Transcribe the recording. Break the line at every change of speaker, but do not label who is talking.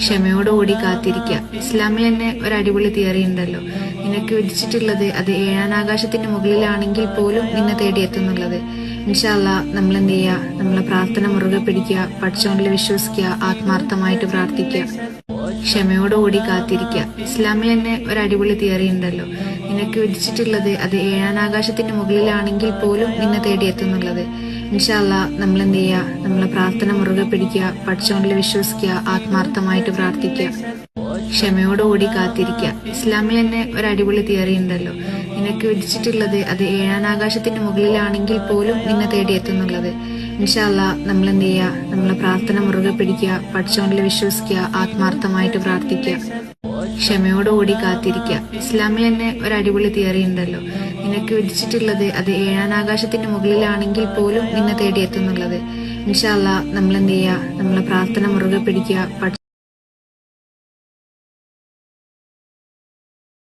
ക്ഷമയോടുകൂടി കാത്തിരിക്കുക. ഇസ്ലാമിൽ തന്നെ ഒരു അടിപൊളി തിയറി ഉണ്ടല്ലോ, നിനക്ക് വിധിച്ചിട്ടുള്ളത് അത് ഏഴാനാകാശത്തിന്റെ മുകളിലാണെങ്കിൽ പോലും നിന്നെ തേടിയെത്തുന്നുള്ളത്. ഇൻഷാ അല്ലാ നമ്മൾ എന്ത് ചെയ്യുക, നമ്മളെ പ്രാർത്ഥന മുറുകെ പിടിക്കുക, പഠിച്ചോണ്ടിൽ വിശ്വസിക്കുക, ആത്മാർത്ഥമായിട്ട് പ്രാർത്ഥിക്കുക, ക്ഷമയോടുകൂടി കാത്തിരിക്കുക. ഇസ്ലാമിൽ തന്നെ ഒരു അടിപൊളി തിയറി ഉണ്ടല്ലോ, നിനക്ക് വിധിച്ചിട്ടുള്ളത് അത് ഏഴാനാകാശത്തിന്റെ മുകളിലാണെങ്കിൽ പോലും നിന്നെ തേടിയെത്തുന്നുള്ളത്. ഇൻഷാ അല്ലാ നമ്മൾ എന്ത് ചെയ്യുക, നമ്മളെ പ്രാർത്ഥന മുറുകെ പിടിക്കുക, പഠിച്ചോണ്ടിൽ വിശ്വസിക്കുക, ആത്മാർത്ഥമായിട്ട് പ്രാർത്ഥിക്കുക, ക്ഷമയോടുകൂടി കാത്തിരിക്കുക. ഇസ്ലാമിൽ തന്നെ ഒരു അടിപൊളി തിയറി ഉണ്ടല്ലോ, നിനക്ക് വിധിച്ചിട്ടുള്ളത് അത് ഏഴാനാകാശത്തിന്റെ മുകളിലാണെങ്കിൽ പോലും നിന്നെ തേടിയെത്തുന്നുള്ളത്. ഇൻഷാ അല്ലാ നമ്മൾ എന്ത് ചെയ്യുക, നമ്മളെ പ്രാർത്ഥന മുറുകെ പിടിക്കുക, പഠിച്ചോണ്ടിൽ വിശ്വസിക്കുക, ആത്മാർത്ഥമായിട്ട് പ്രാർത്ഥിക്കുക, ക്ഷമയോടുകൂടി കാത്തിരിക്കുക. ഇസ്ലാമിൽ തന്നെ ഒരു അടിപൊളി തിയറി ഉണ്ടല്ലോ, നിനക്ക് വിധിച്ചിട്ടുള്ളത് അത് ഏഴാനാകാശത്തിന്റെ മുകളിലാണെങ്കിൽ പോലും നിന്നെ തേടിയെത്തുന്നുള്ളത്. ഇൻഷാ അല്ലാ നമ്മൾ എന്ത് ചെയ്യുക, നമ്മളെ പ്രാർത്ഥന മുറുകെ പിടിക്കുക,